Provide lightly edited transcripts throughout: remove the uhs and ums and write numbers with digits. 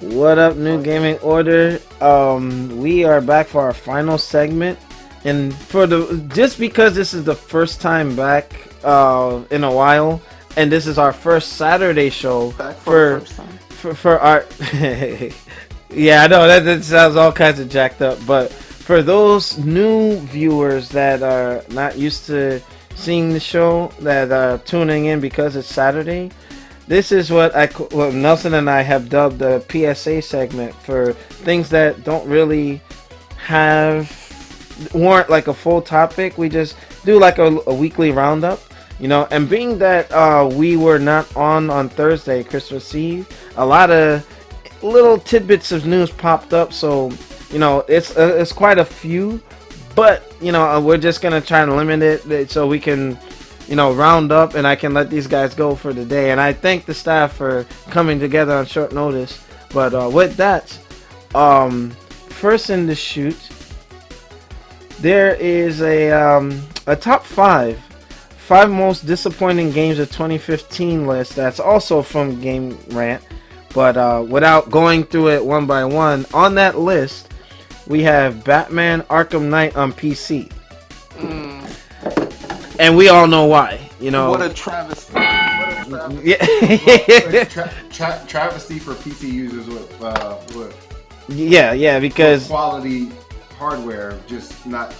What up, New Gaming Order? We are back for our final segment, and for the just because this is the first time back in a while, and this is our first Saturday show Back for the first time. for our yeah, I know that sounds all kinds of jacked up, but for those new viewers that are not used to seeing the show, that are tuning in because it's Saturday. This is what Nelson and I have dubbed the PSA segment for things that don't really warrant like a full topic. We just do like a weekly roundup, And being that we were not on Thursday, Christmas Eve, a lot of little tidbits of news popped up. So it's quite a few, but we're just gonna try and limit it so we can round up, and I can let these guys go for the day. And I thank the staff for coming together on short notice. But with that, first in the shoot, there is a top five most disappointing games of 2015 list that's also from Game Rant. But without going through it one by one, on that list, we have Batman Arkham Knight on PC. And we all know why, What a travesty! Yeah. Travesty for PC users with yeah, because quality hardware, just not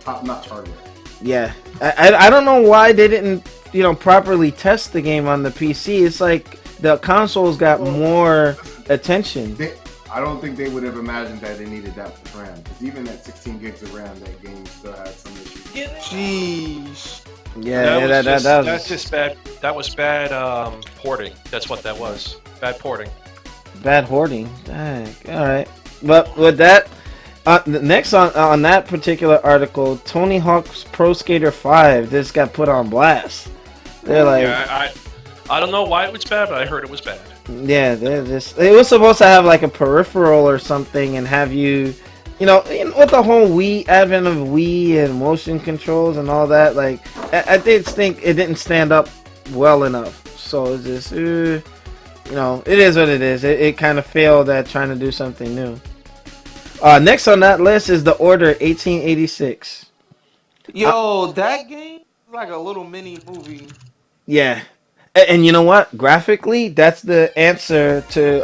top-notch hardware. Yeah, I don't know why they didn't properly test the game on the PC. It's like the consoles got more attention. I don't think they would have imagined that they needed that much RAM. Because even at 16 gigs of RAM, that game still had some issues. Jeez. Yeah, that's just bad. That was bad porting. That's what that was. Bad porting. Bad hoarding. Dang. All right. But with that, next on that particular article, Tony Hawk's Pro Skater 5 just got put on blast. They're like, yeah, I don't know why it was bad, but I heard it was bad. Yeah, it was supposed to have like a peripheral or something and have you, with the whole advent of Wii and motion controls and all that, like, I did think it didn't stand up well enough. So it's just, it is what it is. It kind of failed at trying to do something new. Next on that list is The Order 1886. Yo, that game is like a little mini movie. Yeah. And you know what? Graphically, that's the answer to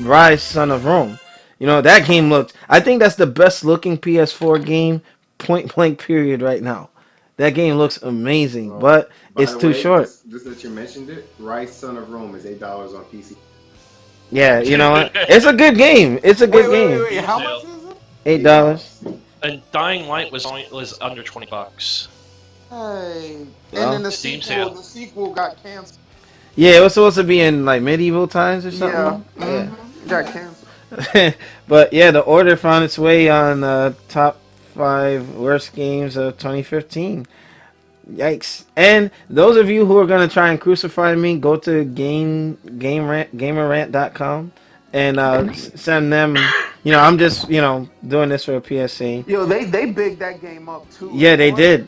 Rise, Son of Rome. That game looked... I think that's the best looking PS4 game, point blank period, right now. That game looks amazing, but it's too short. Just that you mentioned it, Rise, Son of Rome is $8 on PC. Yeah, you know what? It's a good game. It's a good game. Wait, how much is it? $8. And Dying Light was under $20. Hey. Well, And then Steam the sequel got canceled. Yeah, it was supposed to be in like medieval times or something. Yeah. It got canceled. But yeah, The Order found its way on top 5 worst games of 2015. Yikes! And those of you who are gonna try and crucify me, go to gamerrant.com and send them. I'm just doing this for a PSA. Yo, they bigged that game up too. Yeah, they did.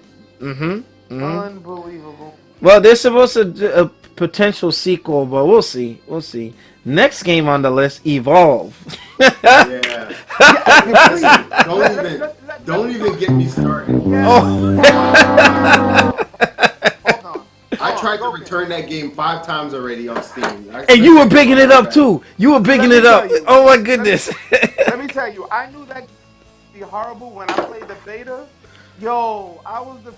Unbelievable. Well, there's supposed to do a potential sequel, but we'll see. We'll see. Next game on the list, Evolve. Yeah. Don't even get me started. Oh. Hold on. I tried to return that game 5 times already on Steam. And you were bigging it up too. You were bigging it up. Oh my goodness. Let me tell you, I knew that game would be horrible when I played the beta. Yo, I was the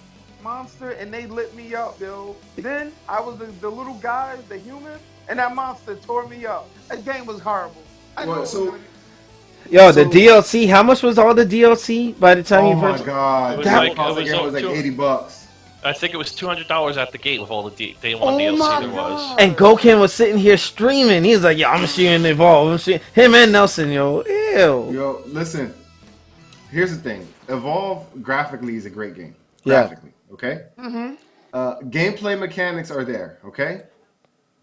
monster and they lit me up, yo. Then I was the little guy, the human, and that monster tore me up. That game was horrible. Yo, the DLC. How much was all the DLC by the time you first? Oh my god, it was like $80. I think it was $200 at the gate with all the day one DLC there was. And Goken was sitting here streaming. He was like, "Yeah, I'm streaming Evolve." Him and Nelson, yo. Ew. Yo, listen. Here's the thing. Evolve graphically is a great game. Yeah. Graphically, okay? Gameplay mechanics are there, okay?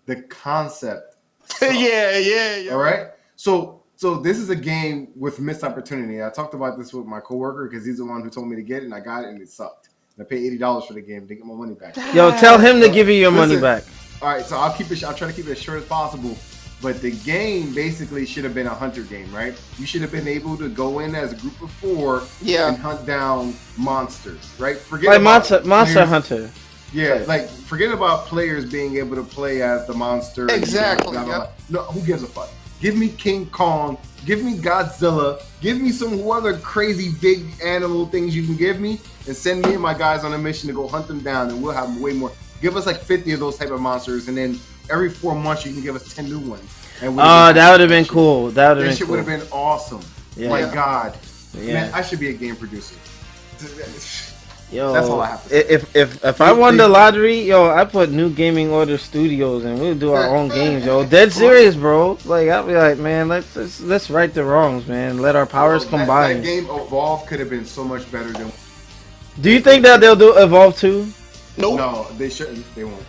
The concept sucks. Yeah. All right? So this is a game with missed opportunity. I talked about this with my coworker because he's the one who told me to get it, and I got it, and it sucked. And I paid $80 for the game to get my money back. Yo, tell him to give you your money back. All right, so I'll try to keep it as short as possible. But the game basically should have been a hunter game, right? You should have been able to go in as a group of 4 Yeah. and hunt down monsters, right? Forget Like about Monster players- Hunter. Yeah, Type. like forget about players being able to play as the monster. and Exactly, blah, blah, blah. yep. No, who gives a fuck? Give me King Kong. Give me Godzilla. Give me some other crazy big animal things you can give me, and send me and my guys on a mission to go hunt them down, and we'll have way more. Give us like 50 of those type of monsters, and then every 4 months you can give us 10 new ones. And That would have been cool. That would have That been shit cool. would have been awesome. Yeah. My God, Yeah. man, I should be a game producer. Yo, That's all I have to say. If I won the lottery, yo, I put New Gaming Order Studios and we'll do our own games, yo. Dead serious, bro. Like I'll be like, man, let's right the wrongs, man. Let our powers combine. That game Evolve could have been so much better than. Do you think that they'll do Evolve 2? Nope. No, they shouldn't. They won't.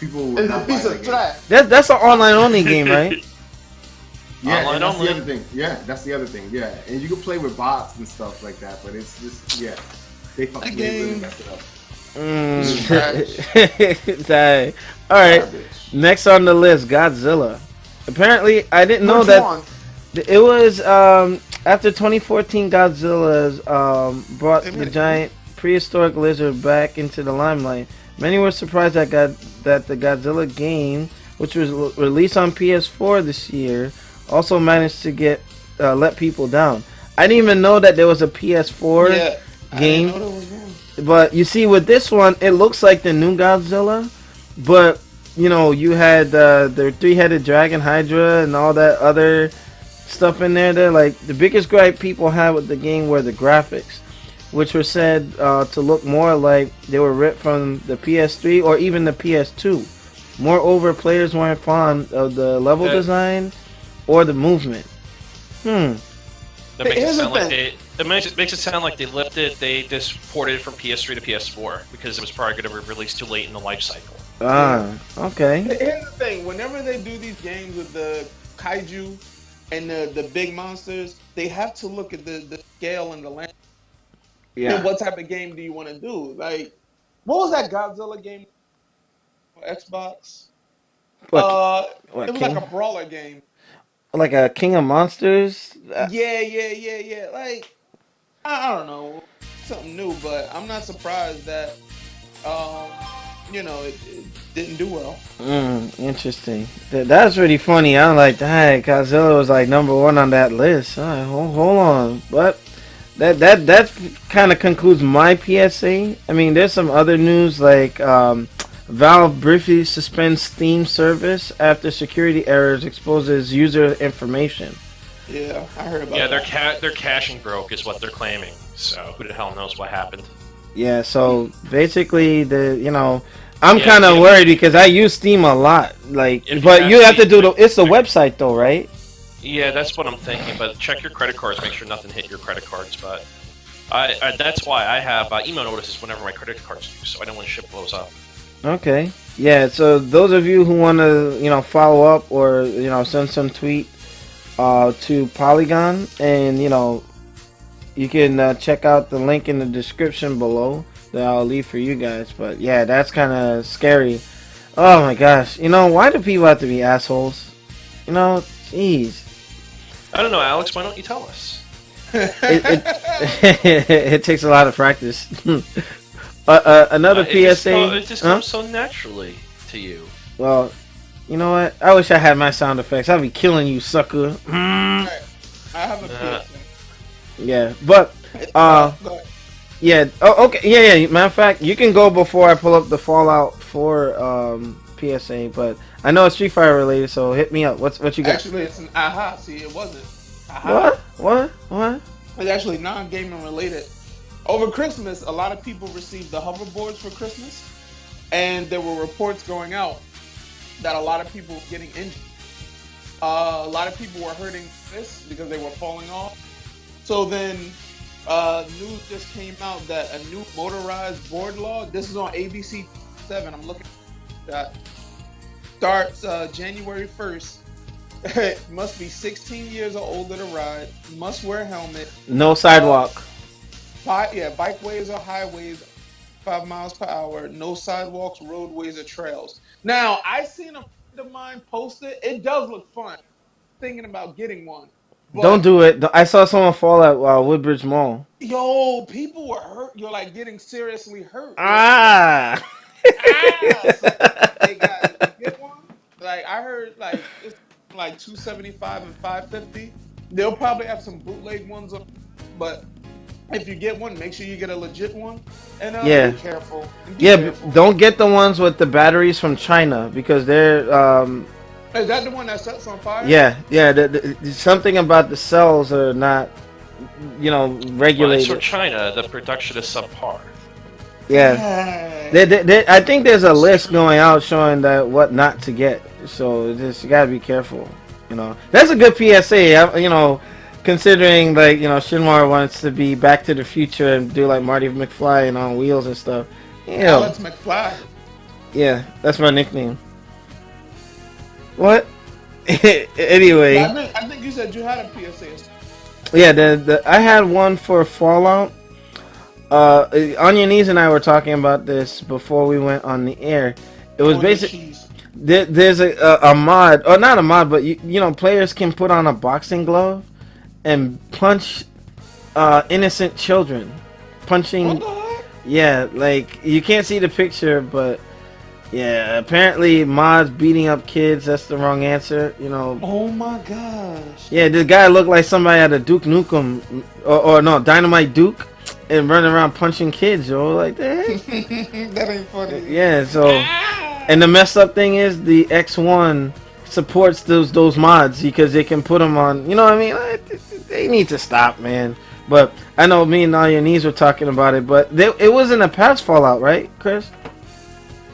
People will It's a not buy piece that of game. trash. That's an online only game, right? Yeah, Online and that's only. the other thing. Yeah, that's the other thing. Yeah, and you can play with bots and stuff like that, but it's just they fucking really game- messed it up. Dang. All right. Next on the list, Godzilla. Apparently, I didn't know Which that one? it was after 2014. Godzilla's brought They the made it. giant prehistoric lizard back into the limelight. Many were surprised that the Godzilla game, which was released on PS4 this year, also managed to get let people down. I didn't even know that there was a PS4 Yeah. I game. didn't know that was wrong. But you see, with this one, it looks like the new Godzilla, but you know, you had the three-headed dragon, Hydra, and all that other stuff in there. They're like the biggest gripe people had with the game were the graphics, which were said to look more like they were ripped from the PS3 or even the PS2. Moreover, players weren't fond of the level design or the movement. That makes it Here's the sound like thing. it makes it sound like they lifted, they just ported it from PS3 to PS4 because it was probably going to be released too late in the life cycle. Okay. Here's the thing: whenever they do these games with the kaiju and the big monsters, they have to look at the scale and the land. And what type of game do you want to do? Like, what was that Godzilla game for Xbox? What It was King? like a brawler game. Like a King of Monsters? Yeah. Like, I don't know, something new, but I'm not surprised that it didn't do well. Interesting. That's really funny. I'm like, dang, Godzilla was like #1 on that list. All right, hold on, but that kind of concludes my PSA. I mean, there's some other news like Valve briefly suspends Steam service after security errors exposes user information. Yeah, I heard about Yeah, that. their caching broke is what they're claiming. So who the hell knows what happened? Yeah, so basically I'm Yeah, kind of yeah. worried because I use Steam a lot. Like, If you but you have to actually- do it's the website though, right? Yeah, that's what I'm thinking. But check your credit cards, make sure nothing hit your credit cards. But that's why I have email notices whenever my credit cards do, so I don't want shit blows up. Okay. Yeah, so those of you who want to, follow up or, send some tweet to Polygon and, you can check out the link in the description below that I'll leave for you guys. But yeah, that's kind of scary. Oh my gosh. Why do people have to be assholes? Jeez. I don't know, Alex. Why don't you tell us? It takes a lot of practice. Another PSA. It just comes so naturally to you. Well, you know what? I wish I had my sound effects. I'd be killing you, sucker. Alright, I have a PSA. Yeah, but Go ahead. yeah. Oh, okay. Yeah. Matter of fact, you can go before I pull up the Fallout 4 PSA. But I know it's Street Fighter related, so hit me up. What you got? Actually, it's an aha. See, it wasn't. Aha. What? It's actually non-gaming related. Over Christmas, a lot of people received the hoverboards for Christmas, and there were reports going out that a lot of people were getting injured. A lot of people were hurting this because they were falling off. So then, news just came out that a new motorized board law. This is on ABC 7. I'm looking at that. Starts January 1st. Must be 16 years or older to ride. Must wear a helmet. No sidewalk. Bikeways or highways, 5 miles per hour. No sidewalks, roadways, or trails. Now, I seen a of mine posted. It does look fun. Thinking about getting one, Don't but do it. I saw someone fall at Woodbridge Mall. yo, people were hurt. You're like getting seriously hurt, yo. Ah. So hey guys, if you get one, like I heard, like it's like 275 and 550. They'll probably have some bootleg ones on, but if you get one, make sure you get a legit one, and be Yeah. careful and be Yeah, careful. don't get the ones with the batteries from China because they're Is that the one that sets on fire? yeah, something about the cells are not, Well, it's from regulated. China. The production is subpar. Yeah. Dang. I think there's a list going out showing that what not to get. So just you gotta be careful. That's a good PSA. Considering like Shinmar wants to be Back to the Future and do like Marty McFly and on wheels and stuff. Alex McFly. Yeah, that's my nickname. What? Anyway, I think you said you had a PSA. yeah, I had one for Fallout. On your knees and I were talking about this before we went on the air. It was basically there's a mod, or not a mod, but players can put on a boxing glove and punch innocent children. Punching, What the heck? yeah, like you can't see the picture, but yeah, apparently mods beating up kids, that's the wrong answer. Oh my gosh. Yeah, this guy looked like somebody had a Duke Nukem, or no, Dynamite Duke, and running around punching kids, yo, like that. That ain't funny. Yeah, so, and the messed up thing is the X1 supports those mods because they can put them on. You know what I mean? They need to stop, man. But I know me and all your knees were talking about it, but it wasn't a past Fallout, right, Chris?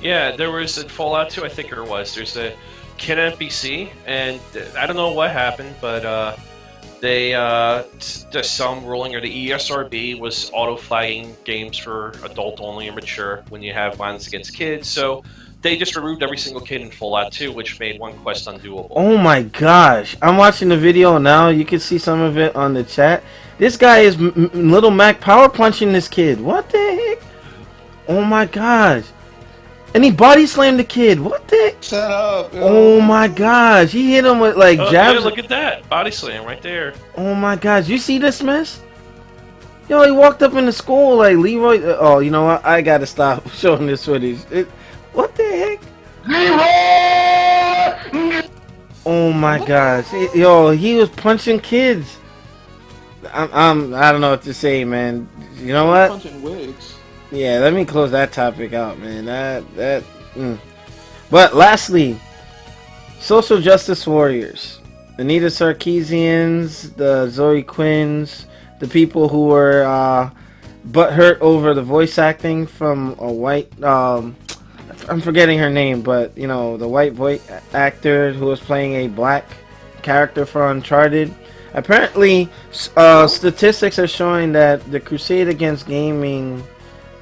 Yeah, there was in Fallout 2, I think there was. There's a kid NPC, and I don't know what happened, but there's some ruling, or the ESRB was auto-flagging games for adult only or mature when you have violence against kids, so they just removed every single kid in Fallout 2, which made one quest undoable. Oh my gosh, I'm watching the video now. You can see some of it on the chat. This guy is Little Mac power punching this kid. What the heck? Oh my gosh. And he body slammed the kid. What the heck? Shut up. Yo. Oh my gosh. He hit him with like jabs. Yeah, look at that. Body slam right there. Oh my gosh. You see this mess? Yo, he walked up in the school like Leroy. Oh, you know what? I gotta stop showing this footage. What the heck? Leroy! Oh my gosh. Yo, he was punching kids. I don't know what to say, man. You know what? Punching wigs. Yeah, let me close that topic out, man. But lastly, social justice warriors, Anita Sarkeesians, the Zoe Quinns, the people who were butthurt over the voice acting from a white, I'm forgetting her name, but the white voice actor who was playing a black character for Uncharted. Apparently, statistics are showing that the crusade against gaming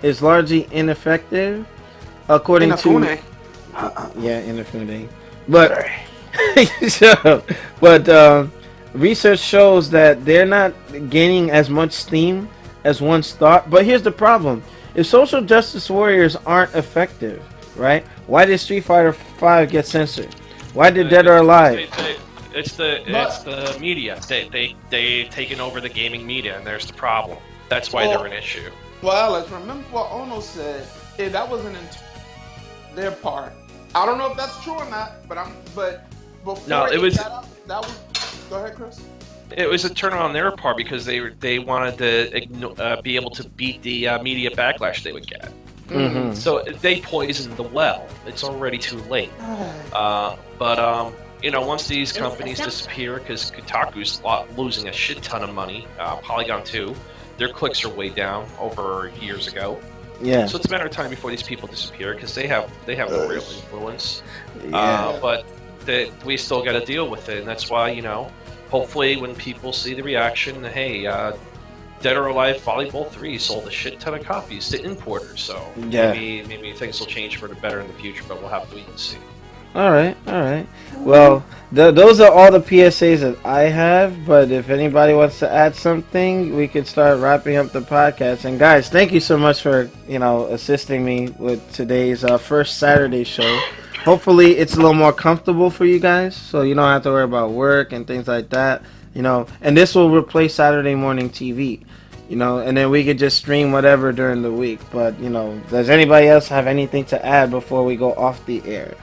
is largely ineffective, according to Ineffective. But research shows that they're not gaining as much steam as once thought. But here's the problem: if social justice warriors aren't effective, right? Why did Street Fighter V get censored? Why did Dead or Alive? It's the media. They've taken over the gaming media, and there's the problem. That's why they're an issue. Well, Alex, remember what Ono said? Hey, that wasn't in their part. I don't know if that's true or not, but before no, it was. That was. Go ahead, Chris. It was a turn on their part because they wanted to be able to beat the media backlash they would get. Mm-hmm. So they poisoned the well. It's already too late. Once these companies disappear, because Kotaku's losing a shit ton of money, Polygon 2, their clicks are way down over years ago. Yeah. So it's a matter of time before these people disappear because they have no real influence. Yeah. But we still got to deal with it, and that's why hopefully when people see the reaction, hey, Dead or Alive Volleyball 3 sold a shit ton of copies to importers, so maybe things will change for the better in the future, but we'll have to wait and see. All right, all right. Well, those are all the PSAs that I have. But if anybody wants to add something, we could start wrapping up the podcast. And guys, thank you so much for assisting me with today's first Saturday show. Hopefully, it's a little more comfortable for you guys, so you don't have to worry about work and things like that. And this will replace Saturday morning TV. And then we could just stream whatever during the week. But does anybody else have anything to add before we go off the air?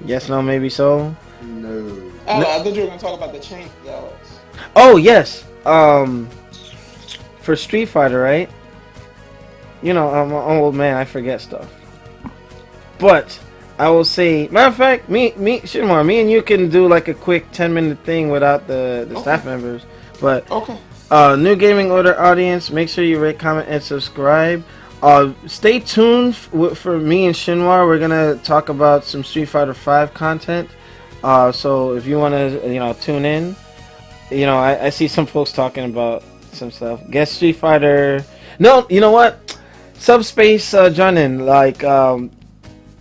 Yes, no, maybe so. No. I thought you were gonna talk about the change, Alex. Oh yes. For Street Fighter, right? I'm an old man. I forget stuff. But I will say, matter of fact, Shinmar, me and you can do like a quick 10-minute thing without the staff members. But Okay. New Gaming Order audience, make sure you rate, comment, and subscribe. Stay tuned for me and Shinwar. We're gonna talk about some Street Fighter 5 content. So if you wanna, tune in. I see some folks talking about some stuff. Guess Street Fighter. No, you know what? Subspace Junin, like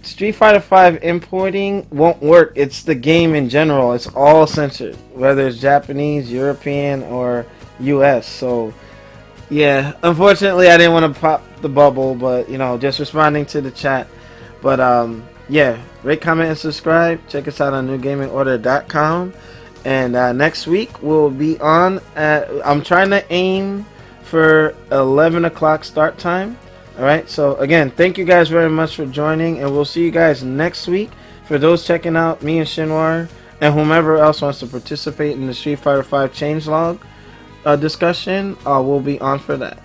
Street Fighter 5 importing won't work. It's the game in general. It's all censored, whether it's Japanese, European, or US. So yeah, unfortunately I didn't want to pop the bubble, but just responding to the chat. But yeah, rate, comment, and subscribe. Check us out on NewGamingOrder.com. And next week we'll be on I'm trying to aim for 11 o'clock start time. Alright, so again, thank you guys very much for joining, and we'll see you guys next week. For those checking out me and Shinwar, and whomever else wants to participate in the Street Fighter 5 changelog discussion, we'll be on for that.